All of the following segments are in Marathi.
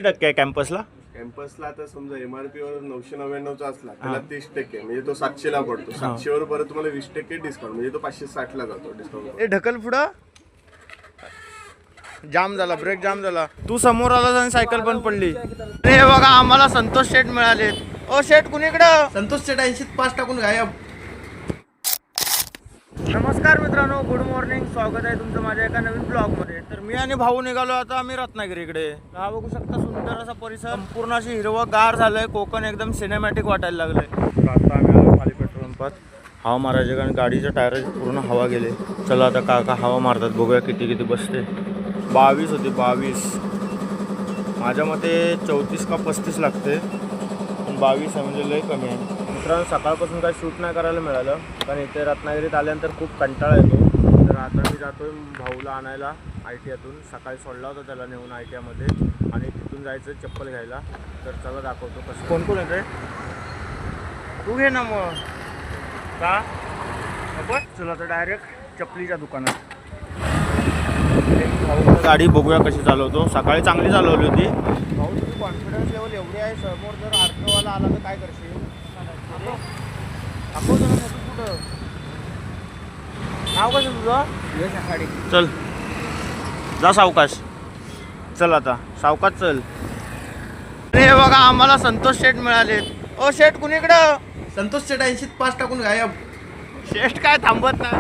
टक्के आहे कॅम्पसला? कॅम्पसला आता समजा MRP वर 999 असला त्याला 30% म्हणजे तो 700 ला पडतो. 700 वर परत तुम्हाला 20% डिस्काउंट म्हणजे तो 560 ला जातो डिस्काउंट. ए ढकल पुढं. जाम झाला, ब्रेक जाम झाला. तू समोर आला आणि सायकल पण पडली. हे बघा आम्हाला संतोष शेठ मिळाले. ओ शेठ कुणीकडं? संतोष शेट 80 पास टाकून गायब. नमस्कार मित्रांनो, गुड मॉर्निंग. स्वागत आहे तुमचं माझ्या एका नवीन ब्लॉगमध्ये. तर मी आणि भाऊ निघालो आता आम्ही रत्नागिरीकडे. हा बघू शकता सुंदर असा परिसर, संपूर्ण अशी हिरवगार झालंय. कोकण एकदम सिनेमॅटिक वाटायला लागलंय. आता आम्ही आलो खाली पेट्रोल पंपात. हवा मारायचे कारण गाडीच्या टायर पूर्ण हवा गेले. चला आता काका हवा मारतात, बघूया किती बसते. 22 होती, 22. माझ्या मते 34 का 35 लागते, पण 22 आहे म्हणजे लय कमी आहे. मित्रांनो सकाळपासून काही शूट नाही करायला मिळालं कारण इथे रत्नागिरीत आल्यानंतर खूप कंटाळा येतो. तर आता मी जातोय भाऊला आणायला ITआतून. सकाळी सोडला होता त्याला नेऊन ITआमध्ये आणि तिथून जायचं चप्पल घ्यायला. तर चला दाखवतो कसं. कोण कोण येतंय? तू घे ना मग. का नको? चला तर डायरेक्ट चपलीच्या दुकानात. गाडी बघूया कशी चालवतो. सकाळी चांगली चालवली होती. भाऊ तुझी कॉन्फिडन्स लेवल एवढी आहे, समोर जर आर्टवाला आला तर काय करशील? दाखवतो ना तू कुठं. नाव कसं तुझं? चल जा सावकाश. चल आता सावकाश चल. हे बघा आम्हाला संतोष शेठ मिळाले. ओ शेठ कुणीकडं? संतोष शेट 80 पास टाकून गायब. शेठ काय थांबत नाही.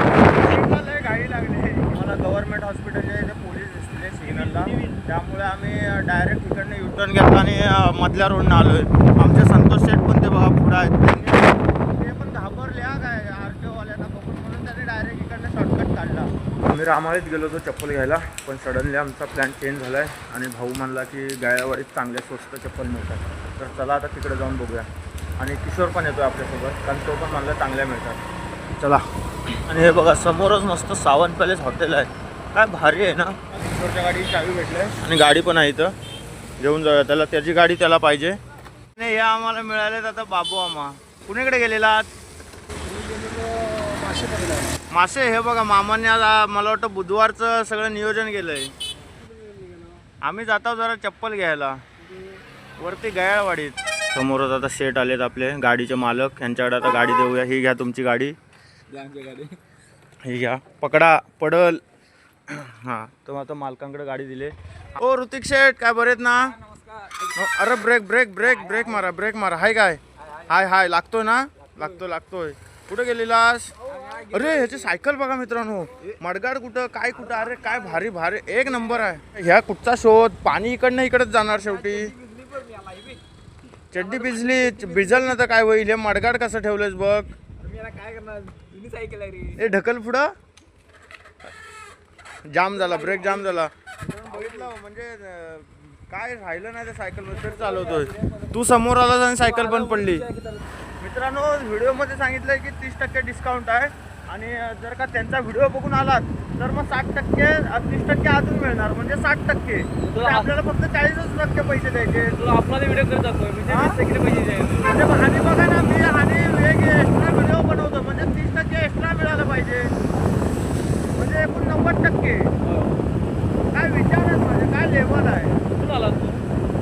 गाडी लागली. मला गव्हर्नमेंट हॉस्पिटलच्या इथे पोलीस दिसले सिग्नलला, त्यामुळे आम्ही डायरेक्ट इकडनं युटर्न घेतला आणि मधल्या रोडनं आलोय. आमचे संतोष शेठ पण ते बघा पुढं आहेत. ते पण घाबरले हा काय RTOवाल्यांना बघून, म्हणून त्यांनी डायरेक्ट इकडनं शॉर्टकट काढला. आम्ही रामाळीत गेलो होतो चप्पल घ्यायला, पण सडनली आमचा प्लॅन चेंज झाला आहे आणि भाऊ म्हणला की गायवाडीत चांगल्या स्वस्त चप्पल मिळतात. तर चला आता तिकडे जाऊन बघूया. आणि किशोर पण येतो आपल्यासोबत कारण तो पण म्हणला चांगल्या मिळतात. चला. आणि हे बघा समोरच मस्त सावंत पॅलेस हॉटेल आहे. काय भारी आहे ना. किशोरच्या गाडीची चावी भेटली आहे आणि गाडी पण आहे इथं. घेऊन जाऊया त्याला, त्याची गाडी त्याला पाहिजे. नाही हे आम्हाला मिळालेत आता बाबू आम्हा. कुणीकडे गेलेला? मासे. हे बघा मामाने आज मला वाटतं बुधवारचं सगळं नियोजन केलंय. आम्ही जातो जरा चप्पल घ्यायला वरती गयाळवाडीत. समोरच आता शेट आलेत आपले गाडीचे मालक. यांच्याकडे आता गाडी देऊया. ही घ्या तुमची गाडी. ही घ्या, पकडा पडल. हां तर आता मालकांकडे गाडी दिले. ओ ऋतिक शेठ काय बरेत ना? अरे ब्रेक ब्रेक ब्रेक ब्रेक मारा, ब्रेक मारा. हाय काय? हाय हाय लागतोय ना? लागतोय. कुठं गेलेलास? अरे ह्याची सायकल बघा मित्रांनो. मडगाड कुठं काय कुठं. अरे काय भारी भारी एक नंबर आहे. ह्या कुठचा शोध. पाणी इकडनं इकडंच जाणार शेवटी. चड्डी भिजल ना तर काय होईल. हे मडगाड कसं ठेवलंस बघ. काय करणार? सायकल आहे रे. ए ढकल पुढं. जाम झाला, ब्रेक जाम झाला. बघितलं म्हणजे काय राहिलं नाही त्या सायकलवर चालवतोय. तू समोर आला आणि सायकल पण पडली. मित्रांनो व्हिडिओमध्ये सांगितलंय की 30% डिस्काउंट आहे आणि जर का त्यांचा व्हिडिओ बघून आलात तर मग 60%, 30% अजून मिळणार म्हणजे 60%. आपल्याला फक्त 40% पैसे द्यायचे. आपला व्हिडिओ करत असतो पैसे द्यायचे. म्हणजे हानी बघा ना, मी हानी वेग एक्स्ट्रा व्हिडिओ बनवतो म्हणजे 30% एक्स्ट्रा मिळालं पाहिजे. म्हणजे एकूण 90%. काय विचार आहे म्हणजे काय लेवल आहे.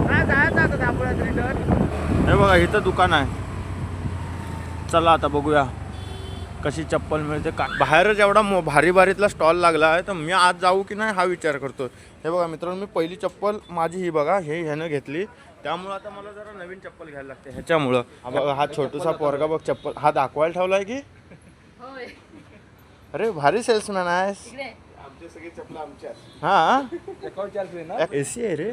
काय जायचं आता आपण रिटर्न. हे बघा इथं दुकान आहे. चला आता बघूया कशी चप्पल मिळते. का बाहेरच एवढा भारीतला स्टॉल लागला आहे तर मी आज जाऊ की नाही हा विचार करतो. हे बघा मित्रांनो मी पहिली चप्पल माझी ही बघा ह्यानं घेतली, त्यामुळं आता मला जरा नवीन चप्पल घ्यायला लागते ह्याच्यामुळं. बघा हा छोटूसा पोरगा बघ चप्पल हा दाखवायला ठेवलाय की. अरे भारी सेल्समॅन आहेस. आमचे सगळे चपला आमच्या. हा AC आहे रे.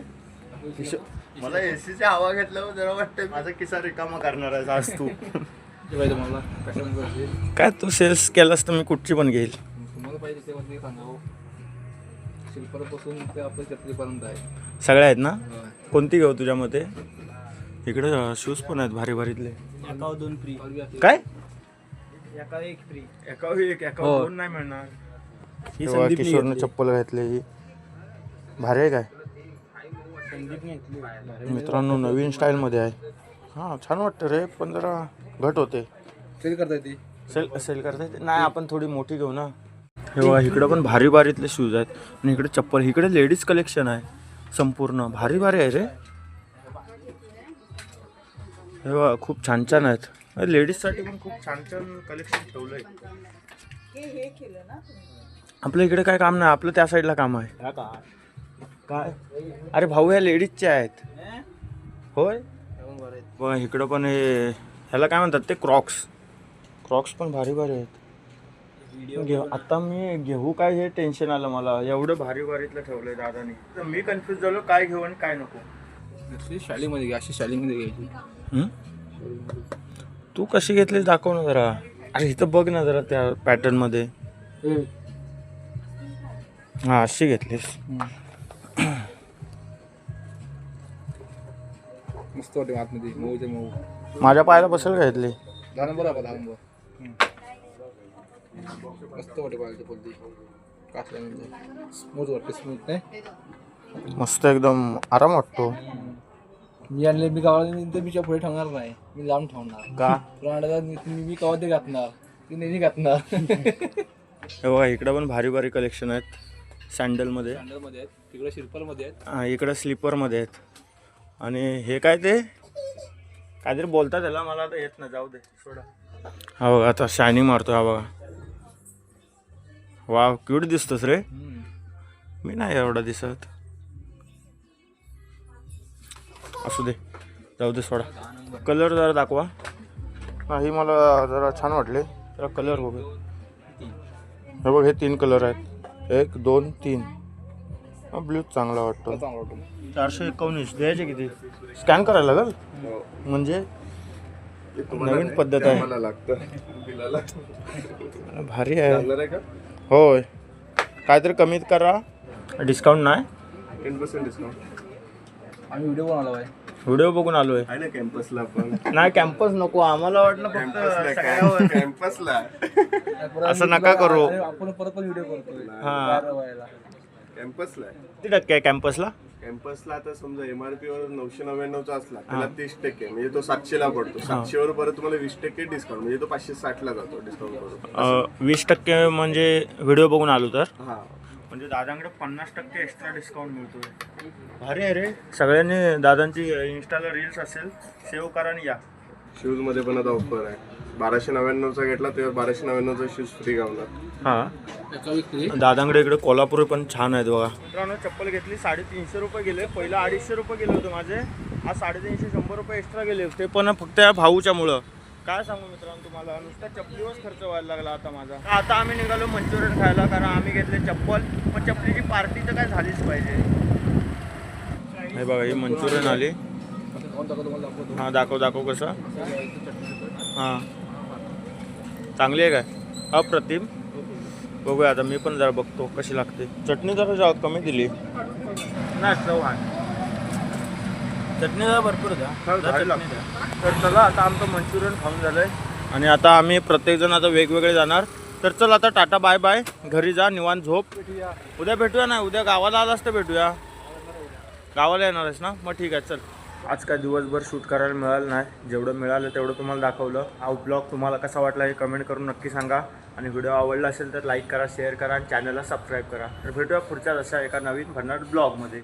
मला ACची हवा घेतल्यावर जरा वाटतं माझा किस्सा रिकामा करणार आहे आज तू. काय तू सेल्स केलास तर मी कुठची पण घेईल. तुम्हाला पाहिजे ते सांगावं. शिल्परपासून ते आपल्या छत्रीपर्यंत आहे. सगळ्या आहेत ना? कोणती घेऊ तुझ्या मते? इकडे शूज पण आहेत भारी भारीतले. एकावर 2 फ्री. काय? एका 1 फ्री. एकावर 2 नाही मिळणार. ही संदीप किशोरने चप्पल घातली भारी आहे. काय मित्रांनो नवीन स्टाईल मध्ये आहे. हा छान वाटतं रे पण जरा घट होते. सेल करता येते. सेल करता येते नाही. आपण थोडी मोठी घेऊ ना. हे बघा इकडं पण भारीतले शूज आहेत आणि इकडे चप्पल. इकडे लेडीज कलेक्शन आहे संपूर्ण. भारी आहे रे. हे बघा खूप छान छान आहेत लेडीजसाठी पण खूप छान छान कलेक्शन ठेवलं आहे. आपल्या इकडे काय काम नाही, आपलं त्या साईडला काम आहे. काय अरे भाऊ ह्या लेडीजचे आहेत होय. बघा इकडं पण हे ह्याला काय म्हणतात ते क्रॉक्स पण भारी भारी आहेत. आता मी घेऊ काय हे टेन्शन आलं मला, एवढं भारी भारीतलं ठेवलंय दादानी. तर मी कन्फ्युज झालो काय घेऊ आणि काय नको. शालीमध्ये घ्या, अशी शालीमध्ये घ्यायची. तू कशी घेतलीस दाखव ना जरा. अरे इथं बघ ना जरा त्या पॅटर्न मध्ये. हा अशी घेतलीस. मस्त वाटते आतमध्ये मऊचे मऊ. माझ्या पायाला बसेल का घेतली. 10 नंबर आहे, 10 नंबर. मस्त वाटते पाहिजे पद्धती कासल्यानंतर स्मूथ वाटते. स्मूथ नाही मस्त एकदम आराम वाटतो. मी आणले, मी गावाला तर मी पुढे ठेवणार नाही, मी लांब ठेवणार. का मी कवा ते घातणार, ती नेहमी घातणार. हे बघा इकडं पण भारी भारी कलेक्शन आहेत सँडलमध्ये. सँडलमध्ये आहेत, तिकडे शिल्पलमध्ये आहेत. हा इकडं स्लीपरमध्ये आहेत. आणि हे काय ते काहीतरी बोलतात त्याला, मला आता येत नाही, जाऊ दे सोडा. हा बघा आता शायनिंग मारतो. हा बघा वा क्यूट दिसतोस रे. मी नाही एवढा दिसत. असू दे जाऊ दे सोडा. कलर जरा दाखवा. हा ही मला जरा छान वाटले. जरा कलर बघू. हे बघ हे 3 कलर आहेत. 1 2 3. हा ब्ल्यू चांगला वाटतो. 419 द्यायचे किती. स्कॅन करायला लागेल म्हणजे नवीन पद्धत आहे. मला लागतं बिलाला. भारी आहे. लागणार आहे का? होय काहीतरी कमी करा. डिस्काउंट नाही. 10% डिस्काउंट. आम्ही व्हिडिओ बनवला आहे. व्हिडिओ बघून आलोय. आहे ना कॅम्पसला पण. नाही कॅम्पस नको आम्हाला, वाटलं फक्त कॅम्पसला असं नका करू. आपण परत व्हिडिओ करतोय. हा कॅम्पसला किती टक्के आहे कॅम्पसला. कॅम्पसला आता समजा MRP वर 999चा असला त्याला 30% म्हणजे तो 700ला पडतो. 700 वर परत तुम्हाला 20% डिस्काउंट म्हणजे तो 560ला जातो डिस्काउंट करून. 20% म्हणजे व्हिडिओ बघून आलो तर. हा म्हणजे दादांकडे 50% एक्स्ट्रा डिस्काउंट मिळतोय. भारी आहे रे. सगळ्यांनी दादांची इन्स्टाला रील्स असेल सेव्ह करा आणि या. शूज मध्ये पण आता ऑफर आहे. 1299चा घेतला तेव्हा 1299चा शूज फ्री गावणार. हा दादांकडे इकडे कोल्हापूर पण छान आहेत बघा. मित्रांनो चप्पल घेतली 350 रुपये गेले. पहिला 250 रुपये गेले होते माझे. आज 350 100 रुपये एक्स्ट्रा गेले. ते पण फक्त या भाऊच्या मुळं. काय सांगू मित्रांनो तुम्हाला, नुसता चपलीवर खर्च व्हायला लागला आता माझा. आता आम्ही निघालो मंचुरियन खायला, कारण आम्ही घेतले चप्पल. पण चपलीची पार्टी तर काय झालीच पाहिजे. हे बघा ही मंचुरियन आली. हा दाखव कसं. हां चांगली आहे काय. अप्रतिम. बघूया आता मी पण जरा बघतो कशी लागते. चटणी जरा कमी दिली नाही. चव आहे चटणी जरा भरपूर द्या. तर चला आता आमचं मंचुरियन खाऊन झालंय आणि आता आम्ही प्रत्येकजण आता वेगवेगळे जाणार. तर चल आता टाटा बाय बाय. घरी जा निवांत झोप. उद्या भेटूया ना. उद्या गावाला आलास तर भेटूया. गावाला येणार आहेस ना. मग ठीक आहे चल. आज काय दिवसभर शूट करायला मिळालं नाही. जेवढं मिळालं तेवढं तुम्हाला दाखवलं. हा ब्लॉग तुम्हाला कसा वाटला हे कमेंट करून नक्की सांगा. आणि व्हिडिओ आवडला असेल तर लाईक करा, शेअर करा आणि चॅनलला सबस्क्राईब करा. तर भेटूया पुढच्या अशा एका नवीन भन्नाट ब्लॉगमध्ये.